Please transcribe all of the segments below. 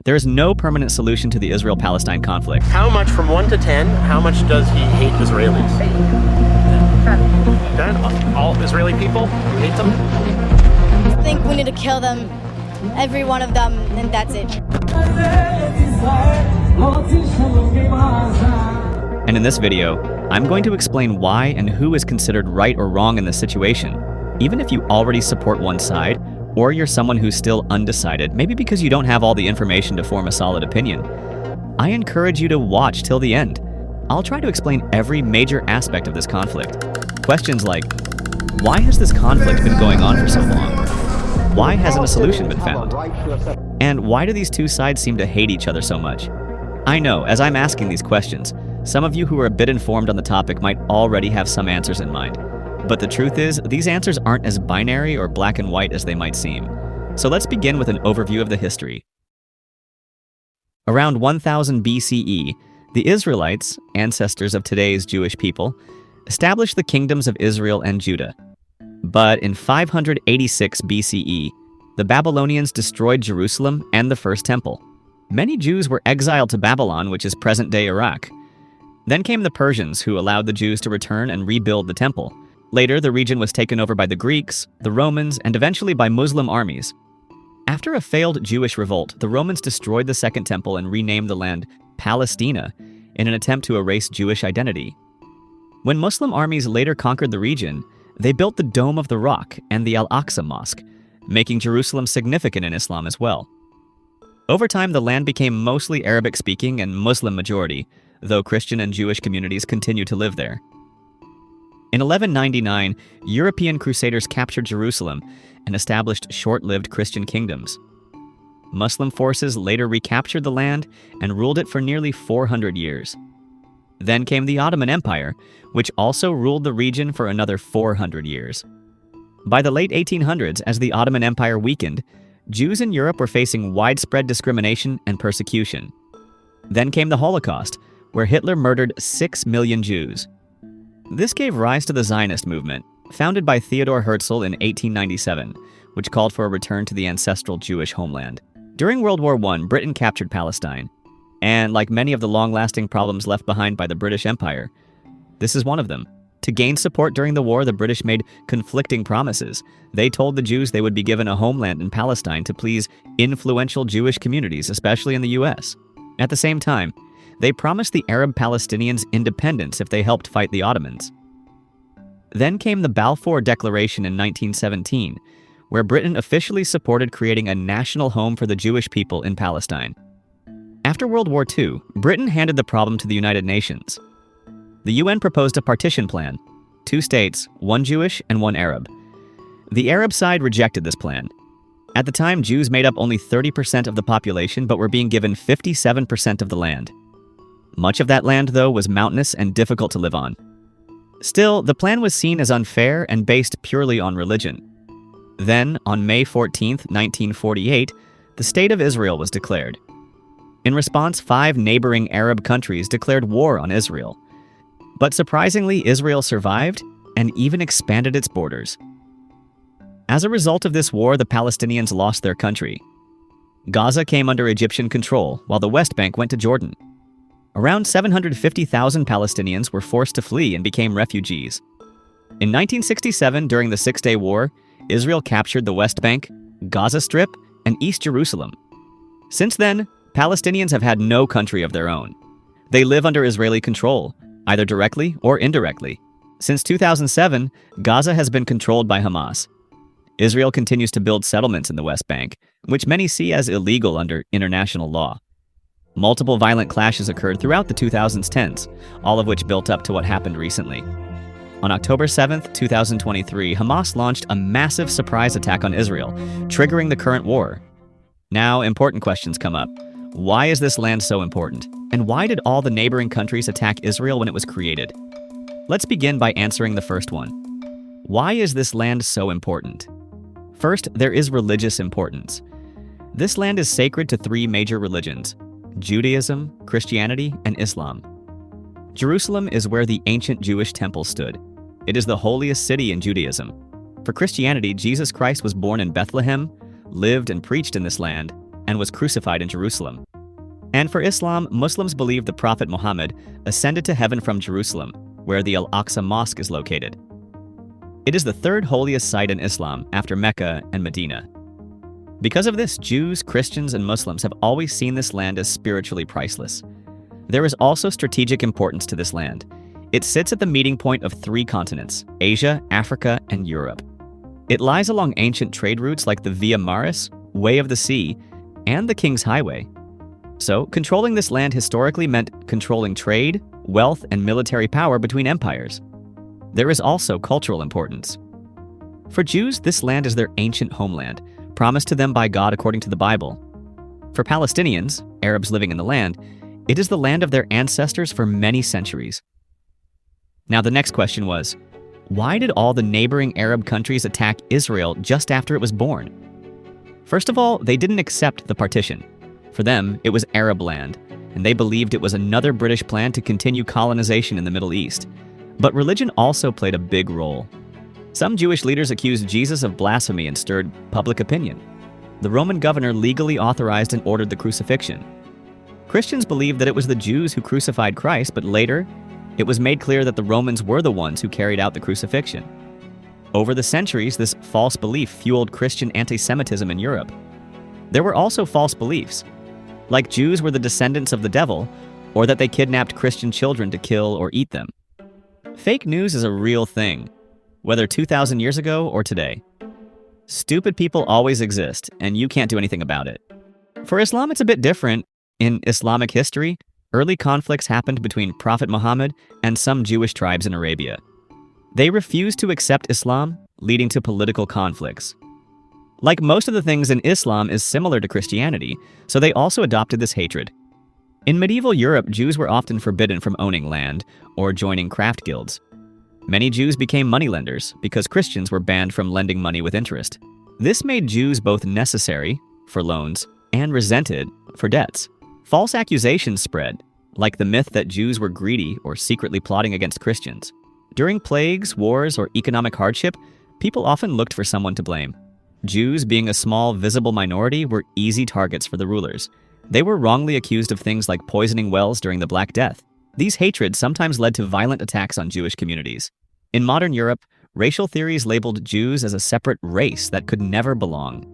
There is no permanent solution to the Israel-Palestine conflict. How much, from 1 to 10, how much does he hate Israelis? 10? All Israeli people? He hates them? I think we need to kill them, every one of them, and that's it. And in this video, I'm going to explain why and who is considered right or wrong in this situation, even if you already support one side, or you're someone who's still undecided, maybe because you don't have all the information to form a solid opinion. I encourage you to watch till the end. I'll try to explain every major aspect of this conflict. Questions like, why has this conflict been going on for so long? Why hasn't a solution been found? And why do these two sides seem to hate each other so much? I know, as I'm asking these questions, some of you who are a bit informed on the topic might already have some answers in mind. But the truth is, these answers aren't as binary or black and white as they might seem. So let's begin with an overview of the history. Around 1000 BCE, the Israelites, ancestors of today's Jewish people, established the kingdoms of Israel and Judah. But in 586 BCE, the Babylonians destroyed Jerusalem and the First Temple. Many Jews were exiled to Babylon, which is present-day Iraq. Then came the Persians, who allowed the Jews to return and rebuild the temple. Later, the region was taken over by the Greeks, the Romans, and eventually by Muslim armies. After a failed Jewish revolt, the Romans destroyed the Second Temple and renamed the land Palestina in an attempt to erase Jewish identity. When Muslim armies later conquered the region, they built the Dome of the Rock and the Al-Aqsa Mosque, making Jerusalem significant in Islam as well. Over time, the land became mostly Arabic-speaking and Muslim-majority, though Christian and Jewish communities continue to live there. In 1199, European crusaders captured Jerusalem and established short-lived Christian kingdoms. Muslim forces later recaptured the land and ruled it for nearly 400 years. Then came the Ottoman Empire, which also ruled the region for another 400 years. By the late 1800s, as the Ottoman Empire weakened, Jews in Europe were facing widespread discrimination and persecution. Then came the Holocaust, where Hitler murdered 6 million Jews. This gave rise to the Zionist movement, founded by Theodor Herzl in 1897, which called for a return to the ancestral Jewish homeland. During World War I, Britain captured Palestine, and like many of the long-lasting problems left behind by the British Empire, this is one of them. To gain support during the war, the British made conflicting promises. They told the Jews they would be given a homeland in Palestine to please influential Jewish communities, especially in the US. At the same time, they promised the Arab Palestinians independence if they helped fight the Ottomans. Then came the Balfour Declaration in 1917, where Britain officially supported creating a national home for the Jewish people in Palestine. After World War II, Britain handed the problem to the United Nations. The UN proposed a partition plan: 2 states, 1 Jewish and 1 Arab. The Arab side rejected this plan. At the time, Jews made up only 30% of the population, but were being given 57% of the land. Much of that land, though, was mountainous and difficult to live on. Still, the plan was seen as unfair and based purely on religion. Then, on May 14, 1948, the State of Israel was declared. In response, 5 neighboring Arab countries declared war on Israel. But surprisingly, Israel survived and even expanded its borders. As a result of this war, the Palestinians lost their country. Gaza came under Egyptian control, while the West Bank went to Jordan. Around 750,000 Palestinians were forced to flee and became refugees. In 1967, during the Six-Day War, Israel captured the West Bank, Gaza Strip, and East Jerusalem. Since then, Palestinians have had no country of their own. They live under Israeli control, either directly or indirectly. Since 2007, Gaza has been controlled by Hamas. Israel continues to build settlements in the West Bank, which many see as illegal under international law. Multiple violent clashes occurred throughout the 2010s, all of which built up to what happened recently. On October 7, 2023, Hamas launched a massive surprise attack on Israel, triggering the current war. Now, important questions come up. Why is this land so important? And why did all the neighboring countries attack Israel when it was created? Let's begin by answering the first one. Why is this land so important? First, there is religious importance. This land is sacred to 3 major religions: Judaism, Christianity, and Islam. Jerusalem is where the ancient Jewish temple stood. It is the holiest city in Judaism. For Christianity, Jesus Christ was born in Bethlehem, lived and preached in this land, and was crucified in Jerusalem. And for Islam, Muslims believe the Prophet Muhammad ascended to heaven from Jerusalem, where the Al-Aqsa Mosque is located. It is the third holiest site in Islam after Mecca and Medina. Because of this, Jews, Christians, and Muslims have always seen this land as spiritually priceless. There is also strategic importance to this land. It sits at the meeting point of 3 continents: Asia, Africa, and Europe. It lies along ancient trade routes like the Via Maris, Way of the Sea, and the King's Highway. So, controlling this land historically meant controlling trade, wealth, and military power between empires. There is also cultural importance. For Jews, this land is their ancient homeland, promised to them by God according to the Bible. For Palestinians, Arabs living in the land, it is the land of their ancestors for many centuries. Now the next question was, why did all the neighboring Arab countries attack Israel just after it was born? First of all, they didn't accept the partition. For them, it was Arab land, and they believed it was another British plan to continue colonization in the Middle East. But religion also played a big role. Some Jewish leaders accused Jesus of blasphemy and stirred public opinion. The Roman governor legally authorized and ordered the crucifixion. Christians believed that it was the Jews who crucified Christ, but later, it was made clear that the Romans were the ones who carried out the crucifixion. Over the centuries, this false belief fueled Christian anti-Semitism in Europe. There were also false beliefs, like Jews were the descendants of the devil, or that they kidnapped Christian children to kill or eat them. Fake news is a real thing, whether 2,000 years ago or today. Stupid people always exist, and you can't do anything about it. For Islam, it's a bit different. In Islamic history, early conflicts happened between Prophet Muhammad and some Jewish tribes in Arabia. They refused to accept Islam, leading to political conflicts. Like most of the things in Islam is similar to Christianity, so they also adopted this hatred. In medieval Europe, Jews were often forbidden from owning land or joining craft guilds. Many Jews became moneylenders because Christians were banned from lending money with interest. This made Jews both necessary, for loans, and resented, for debts. False accusations spread, like the myth that Jews were greedy or secretly plotting against Christians. During plagues, wars, or economic hardship, people often looked for someone to blame. Jews, being a small, visible minority, were easy targets for the rulers. They were wrongly accused of things like poisoning wells during the Black Death. These hatreds sometimes led to violent attacks on Jewish communities. In modern Europe, racial theories labeled Jews as a separate race that could never belong.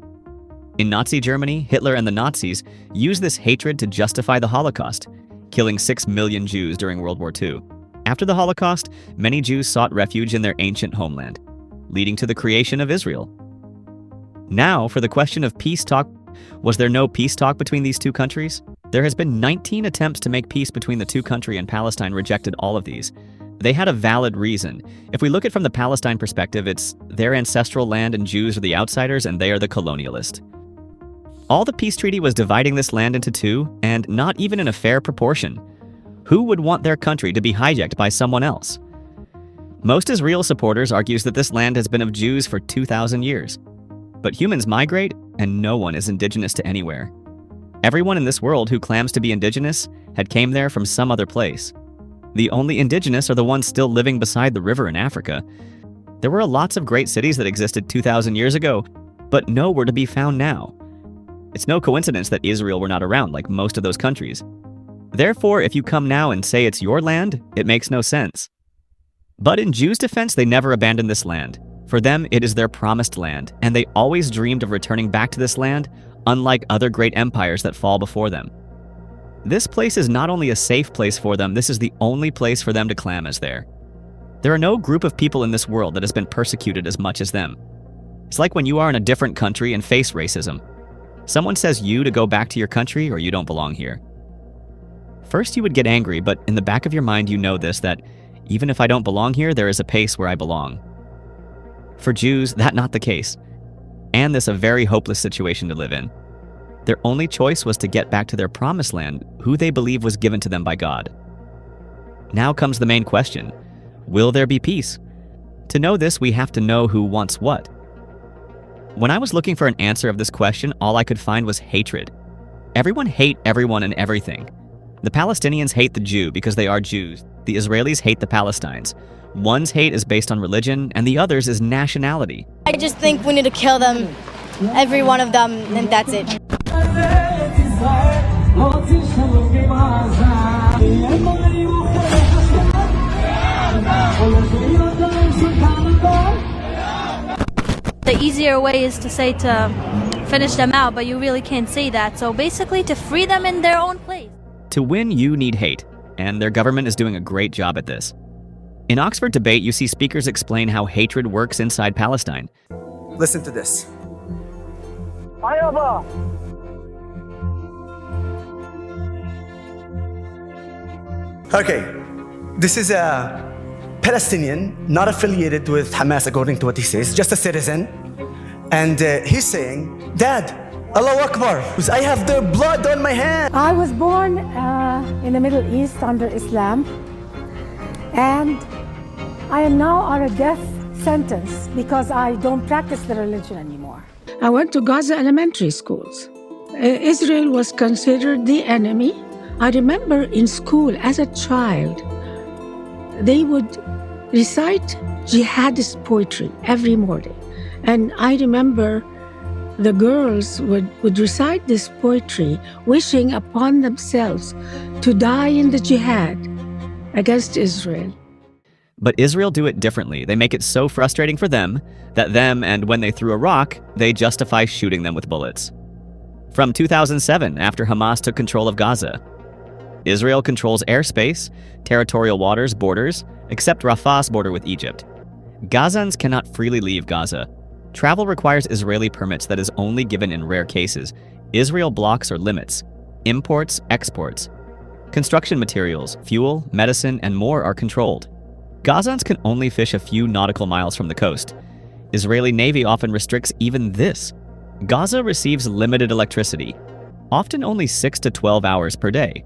In Nazi Germany, Hitler and the Nazis used this hatred to justify the Holocaust, killing 6 million Jews during World War II. After the Holocaust, many Jews sought refuge in their ancient homeland, leading to the creation of Israel. Now, for the question of peace talk, was there no peace talk between these two countries? There has been 19 attempts to make peace between the two countries, and Palestine rejected all of these. They had a valid reason. If we look at it from the Palestine perspective, it's their ancestral land and Jews are the outsiders and they are the colonialist. All the peace treaty was dividing this land into two, and not even in a fair proportion. Who would want their country to be hijacked by someone else? Most Israel supporters argue that this land has been of Jews for 2,000 years. But humans migrate, and no one is indigenous to anywhere. Everyone in this world who claims to be indigenous had came there from some other place. The only indigenous are the ones still living beside the river in Africa. There were lots of great cities that existed 2,000 years ago, but nowhere to be found now. It's no coincidence that Israel were not around like most of those countries. Therefore, if you come now and say it's your land, it makes no sense. But in Jews' defense, they never abandoned this land. For them, it is their promised land, and they always dreamed of returning back to this land, unlike other great empires that fall before them. This place is not only a safe place for them, this is the only place for them to claim as there. There are no group of people in this world that has been persecuted as much as them. It's like when you are in a different country and face racism. Someone says you to go back to your country or you don't belong here. First you would get angry, but in the back of your mind you know this, that even if I don't belong here, there is a place where I belong. For Jews, that's not the case, and this a very hopeless situation to live in. Their only choice was to get back to their promised land, who they believe was given to them by God. Now comes the main question. Will there be peace? To know this, we have to know who wants what. When I was looking for an answer of this question, all I could find was hatred. Everyone hates everyone and everything. The Palestinians hate the Jew because they are Jews. The Israelis hate the Palestinians. One's hate is based on religion, and the other's is nationality. I just think we need to kill them, every one of them, and that's it. The easier way is to say to finish them out, but you really can't say that. So basically to free them in their own place. To win, you need hate, and their government is doing a great job at this. In Oxford debate, you see speakers explain how hatred works inside Palestine. Listen to this. Okay, this is a Palestinian, not affiliated with Hamas according to what he says, just a citizen. And he's saying, Dad, Allahu Akbar, I have their blood on my hand. I was born in the Middle East under Islam, and I am now on a death sentence because I don't practice the religion anymore. I went to Gaza elementary schools. Israel was considered the enemy. I remember in school as a child, they would recite jihadist poetry every morning. And I remember the girls would recite this poetry, wishing upon themselves to die in the jihad against Israel. But Israel do it differently. They make it so frustrating for them that and when they threw a rock, they justify shooting them with bullets. From 2007, after Hamas took control of Gaza, Israel controls airspace, territorial waters, borders, except Rafah's border with Egypt. Gazans cannot freely leave Gaza. Travel requires Israeli permits that is only given in rare cases. Israel blocks or limits imports, exports. Construction materials, fuel, medicine, and more are controlled. Gazans can only fish a few nautical miles from the coast. Israeli Navy often restricts even this. Gaza receives limited electricity, often only 6 to 12 hours per day.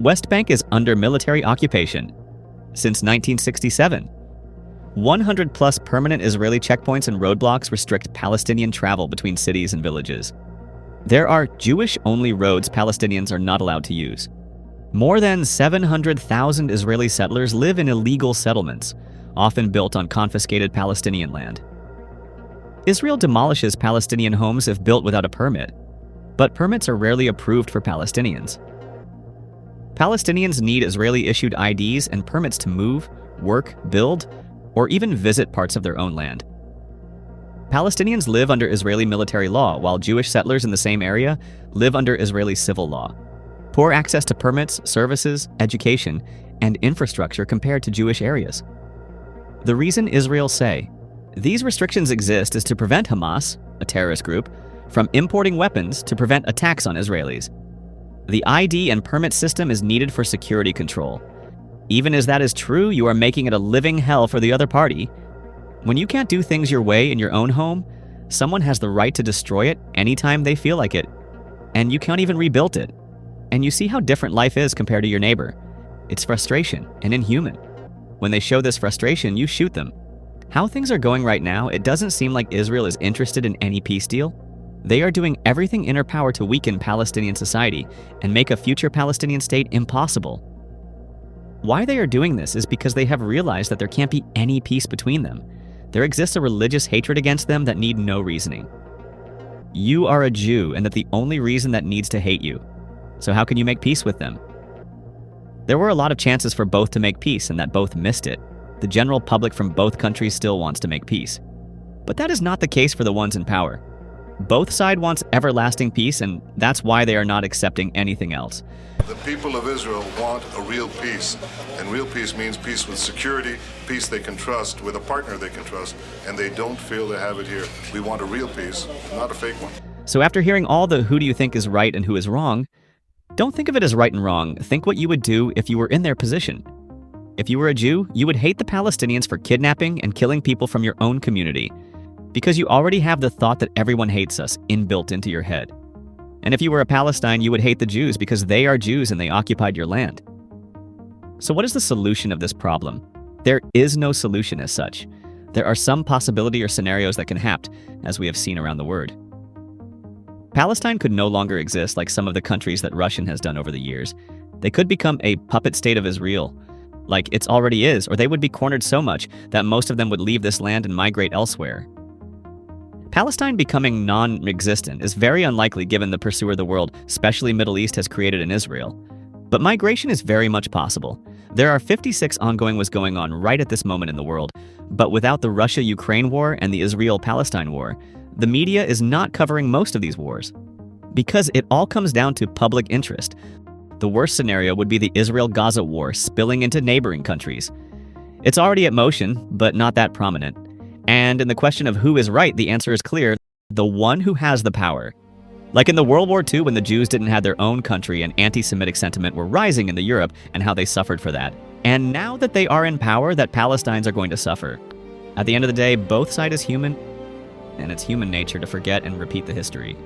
West Bank is under military occupation since 1967. 100-plus permanent Israeli checkpoints and roadblocks restrict Palestinian travel between cities and villages. There are Jewish-only roads Palestinians are not allowed to use. More than 700,000 Israeli settlers live in illegal settlements, often built on confiscated Palestinian land. Israel demolishes Palestinian homes if built without a permit, but permits are rarely approved for Palestinians. Palestinians need Israeli-issued IDs and permits to move, work, build, or even visit parts of their own land. Palestinians live under Israeli military law, while Jewish settlers in the same area live under Israeli civil law. Poor access to permits, services, education, and infrastructure compared to Jewish areas. The reason Israel say these restrictions exist is to prevent Hamas, a terrorist group, from importing weapons to prevent attacks on Israelis. The ID and permit system is needed for security control. Even as that is true, you are making it a living hell for the other party. When you can't do things your way in your own home, someone has the right to destroy it anytime they feel like it. And you can't even rebuild it. And you see how different life is compared to your neighbor. It's frustration and inhuman. When they show this frustration, you shoot them. How things are going right now, it doesn't seem like Israel is interested in any peace deal. They are doing everything in their power to weaken Palestinian society and make a future Palestinian state impossible. Why they are doing this is because they have realized that there can't be any peace between them. There exists a religious hatred against them that need no reasoning. You are a Jew, and that the only reason that needs to hate you. So how can you make peace with them? There were a lot of chances for both to make peace, and that both missed it. The general public from both countries still wants to make peace. But that is not the case for the ones in power. Both sides wants everlasting peace, and that's why they are not accepting anything else. The people of Israel want a real peace, and real peace means peace with security, peace they can trust, with a partner they can trust, and they don't feel they have it here. We want a real peace, not a fake one. So after hearing all the who do you think is right and who is wrong, don't think of it as right and wrong. Think what you would do if you were in their position. If you were a Jew, you would hate the Palestinians for kidnapping and killing people from your own community, because you already have the thought that everyone hates us inbuilt into your head. And if you were a Palestine, you would hate the Jews because they are Jews and they occupied your land. So what is the solution of this problem? There is no solution as such. There are some possibility or scenarios that can happen, as we have seen around the world. Palestine could no longer exist like some of the countries that Russia has done over the years. They could become a puppet state of Israel, like it already is, or they would be cornered so much that most of them would leave this land and migrate elsewhere. Palestine becoming non-existent is very unlikely given the pursuer the world, especially Middle East, has created in Israel. But migration is very much possible. There are 56 ongoing wars going on right at this moment in the world, but without the Russia-Ukraine war and the Israel-Palestine war, the media is not covering most of these wars. Because it all comes down to public interest. The worst scenario would be the Israel-Gaza war spilling into neighboring countries. It's already at motion, but not that prominent. And in the question of who is right, the answer is clear: the one who has the power. Like in the World War II when the Jews didn't have their own country and anti-Semitic sentiment were rising in the Europe and how they suffered for that. And now that they are in power, that Palestinians are going to suffer. At the end of the day, both sides is human, and it's human nature to forget and repeat the history.